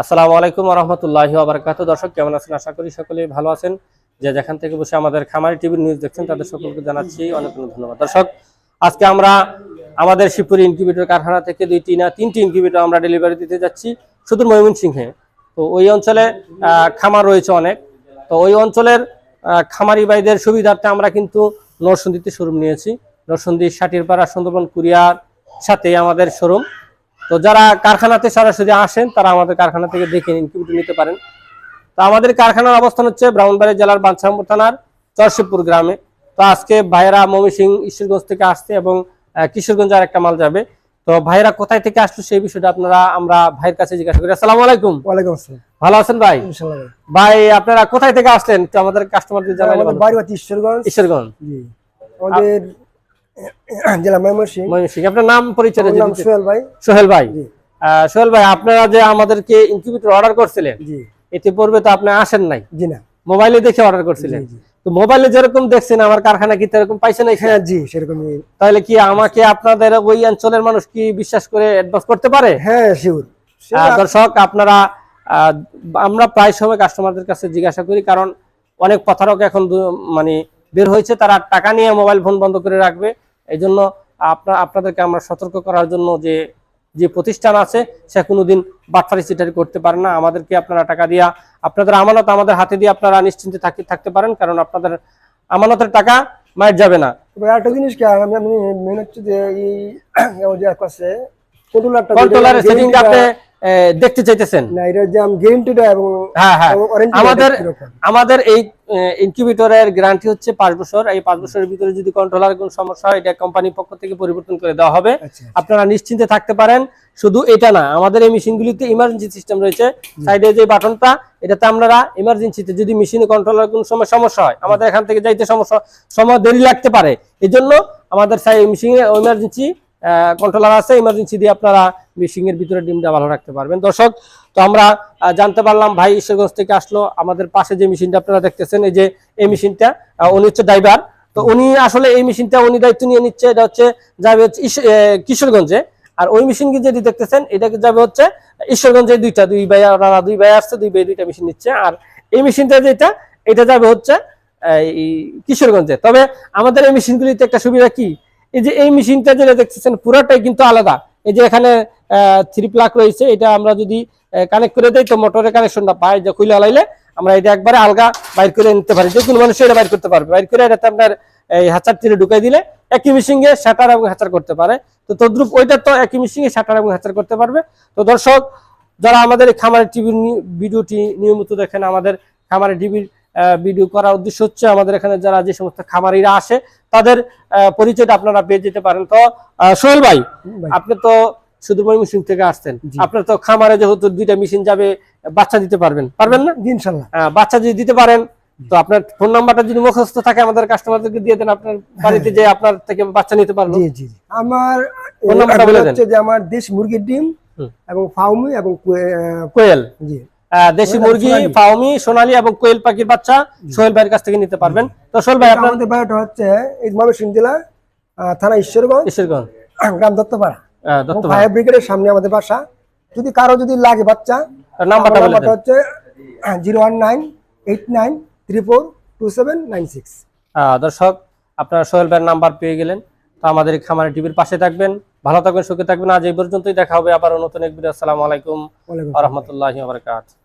আসসালামু আলাইকুম ওয়া রাহমাতুল্লাহি ওয়া বারাকাতুহু। দর্শক কেমন আছেন? আশা করি সকলেই ভালো আছেন। যে যেখান থেকে বসে আমাদের খামারি টিভির নিউজ দেখছেন তাদের সকলকে জানাচ্ছি অনেক অনেক ধন্যবাদ। দর্শক আজকে আমরা আমাদের শিবপুরি ইনকিউবেটর কারখানা থেকে তিনটি ইনকিউবেটর আমরা ডেলিভারি দিতে যাচ্ছি সুদূর ময়মনসিংহে। তো ওই অঞ্চলে খামার রয়েছে অনেক। তো ওই অঞ্চলের খামারি ভাইদের সুবিধার্থে আমরা কিন্তু নরসিংদীতে শোরুম নিয়েছি। নরসিংদী সাটিরপাড়া সুন্দরবন কুরিয়ার সাথে আমাদের শোরুম। তো যারা কারখানাতে সরাসরি আসেন তারা আমাদের কারখানা থেকে দেখে ইনকিউবেটর নিতে পারেন। তো আমাদের কারখানার অবস্থান হচ্ছে ব্রাহ্মণবাড়িয়া জেলার বাঞ্ছারামপুর থানার চরশিবপুর গ্রামে। তো আজকে ভাইরা ময়মনসিংহ ঈশ্বরগঞ্জ থেকে আসছে এবং কিশোরগঞ্জ আর একটা মাল যাবে। তো ভাইরা কোথায় থেকে আসলো সেই বিষয়টা আমরা ভাইয়ের কাছে জিজ্ঞাসা করি। আসসালামু আলাইকুম। ওয়ালাইকুম আসসালাম। ভালো আছেন ভাই? ইনশাআল্লাহ ভাই আপনারা কোথায় থেকে আসলেন একটু আমাদের কাস্টমারদের জানাইলে ভালো। বাড়ি হচ্ছে ঈশ্বরগঞ্জ। ঈশ্বরগঞ্জ, জি। আমাদের জেলা ময়মনসিংহ। আপনার নাম পরিচয়? সোহেল ভাই। সোহেল ভাই। সোহেল ভাই, আপনারা যে আমাদেরকে ইনকিউবেটর অর্ডার করছিলেন, জি, ইতিপূর্বে তো আপনি আসেন নাই। জি না, মোবাইলে দেখে অর্ডার করছিলেন। তো মোবাইলে যেরকম দেখছেন আমার কারখানা কি তেরকম পাইছেন? হ্যাঁ জি, সেরকমই। তাহলে কি আমাকে আপনাদের ওই অঞ্চলের মানুষ কি বিশ্বাস করে অ্যাডভান্স করতে পারে? হ্যাঁ শিওর। দর্শক আপনারা আমরা প্রায় সময় কাস্টমারদের কাছে জিজ্ঞাসা করি, কারণ অনেক প্রতারক এখন মানে বের হয়েছে, তারা টাকা নিয়ে মোবাইল ফোন বন্ধ করে রাখবে। এই জন্য আপনাদেরকে আমরা সতর্ক করার জন্য যে প্রতিষ্ঠান আছে সে কোনোদিন বাটফারি চিটারি করতে পারে না। আমাদেরকে আপনারা টাকা দিয়া আপনাদের আমানত আমাদের হাতে দিয়ে আপনারা নিশ্চিন্তে থাকতে পারেন, কারণ আপনাদের আমানতের টাকা মার যাবে না। একটা জিনিস কি আমি মেন হচ্ছে যে এই যে আছে কন্ট্রোলারের সেটিংটা আপনি দেখতে চাইতেছেন না, এর যে গ্যারান্টিটা এবং হ্যাঁ আমাদের এই ইনকিউবেটরের গ্যারান্টি হচ্ছে 5 বছর। এই 5 বছরের ভিতরে যদি কন্ট্রোলার কোনো সমস্যা হয় এটা কোম্পানির পক্ষ থেকে পরিবর্তন করে দেওয়া হবে। আপনারা নিশ্চিন্তে থাকতে পারেন। শুধু এটা না, আমাদের এই মেশিনগুলিতে ইমার্জেন্সি সিস্টেম রয়েছে। সাইডে যে বাটনটা, এটাতে আপনারা ইমার্জেন্সিতে যদি মেশিনে কন্ট্রোলার কোনো সময় সমস্যা হয়, আমাদের এখান থেকে যাইতে সময় দেরি লাগতে পারে, এজন্য আমাদের মেশিনে ইমার্জেন্সি কন্ট্রোলার আছে। ইমার্জেন্সি দিয়ে আপনারা মেশিনের ভিতরে ডিমটা ভালো রাখতে পারবেন। দর্শক, তো আমরা জানতে পারলাম ভাই ঈশ্বরগঞ্জ থেকে আসলো। আমাদের পাশে যে মেশিনটা আপনারা দেখতেছেন, এই মেশিনটা উনি হচ্ছে ড্রাইভার। তো উনি আসলে এই মেশিনটা উনি দায়িত্ব নিয়ে নিচ্ছে। এটা হচ্ছে যাবে হচ্ছে কিশোরগঞ্জে। আর ওই মেশিন যেটি দেখতেছেন এটাকে যাবে হচ্ছে ঈশ্বরগঞ্জে। দুই ভাই আসছে, দুই ভাই দুইটা মেশিন নিচ্ছে। আর এই মেশিনটা এটা যাবে হচ্ছে কিশোরগঞ্জে। তবে আমাদের এই মেশিনগুলিতে একটা সুবিধা কি, এই যে এই মেশিনটা যেটা দেখতেছেন পুরোটাই কিন্তু আলাদা। এই যে এখানে 3 প্লাগ রয়েছে, এটা আমরা যদি কানেক্ট করে দেই তো মোটরের কানেকশনটা পাই, যে খুলে লাইলে আমরা এটা একবারে আলগা বাইর করে নিতে পারি। যে কোনো মানুষ এটা বাইর করতে পারবে। বাইর করে এটাতে আপনার এই হ্যাচার তীরে ঢুকাই দিলে একই মেশিনে শাটার এবং হ্যাচার করতে পারে। তো তদ্রুপ ওইটা তো একই মেশিনে শাটার এবং হ্যাচার করতে পারবে। তো দর্শক, যারা আমাদের এই খামারের টিভির ভিডিওটি নিয়মিত দেখেন, আমাদের খামারের টিভির ভিডিও করার উদ্দেশ্য হচ্ছে আমাদের এখানে যারা যে সমস্ত খামারিরা আসে তাদের পরিচয়টা আপনারা পেয়ে যেতে পারেন। তো সোহেল ভাই, আপনি তো শুধু ময়মনসিংহ থেকে আসছেন, আপনার তো খামারে যেহেতু 2টা মেশিন যাবে, বাচ্চা দিতে পারবেন না? ইনশাআল্লাহ। বাচ্চা বাচ্চা যদি দিতে পারেন তো আপনার ফোন নাম্বারটা যদি মুখস্থ থাকে আমাদের কাস্টমারদেরকে দিয়ে দেন, আপনার বাড়িতে যে আপনার থেকে বাচ্চা নিতে পারবো। জি জি, আমার ফোন নাম্বারটা বলে দেন। হচ্ছে যে আমার দেশ মুরগির ডিম এবং ফাউমি এবং কোয়েল। জি, দেশি মুরগি, ফাউমি, সোনালী এবং কোয়েল পাখির বাচ্চা সোহেল ভাইয়ের কাছ থেকে নিতে পারবেন। তো সোহেল ভাই, আমাদের বাড়িটা হচ্ছে এই ময়মনসিংহ জেলা থানা ঈশ্বরগঞ্জ, গ্রাম দত্তপাড়া, ফায়ার ব্রিগেডের সামনে আমাদের বাসা। যদি কারো লাগে বাচ্চা, নাম্বারটা হচ্ছে 01989342796। দর্শক, আপনারা সোহেল ভাইয়ের নাম্বার পেয়ে গেলেন। তো আমাদের খামারে টিভির পাশে থাকবেন, ভালো থাকবেন, সুখে থাকবেন। আজ এই পর্যন্তই, দেখা হবে আবার নতুন এক ভিডিও। আসসালামু আলাইকুম ওয়া রাহমাতুল্লাহি ওয়া বারাকাতুহু।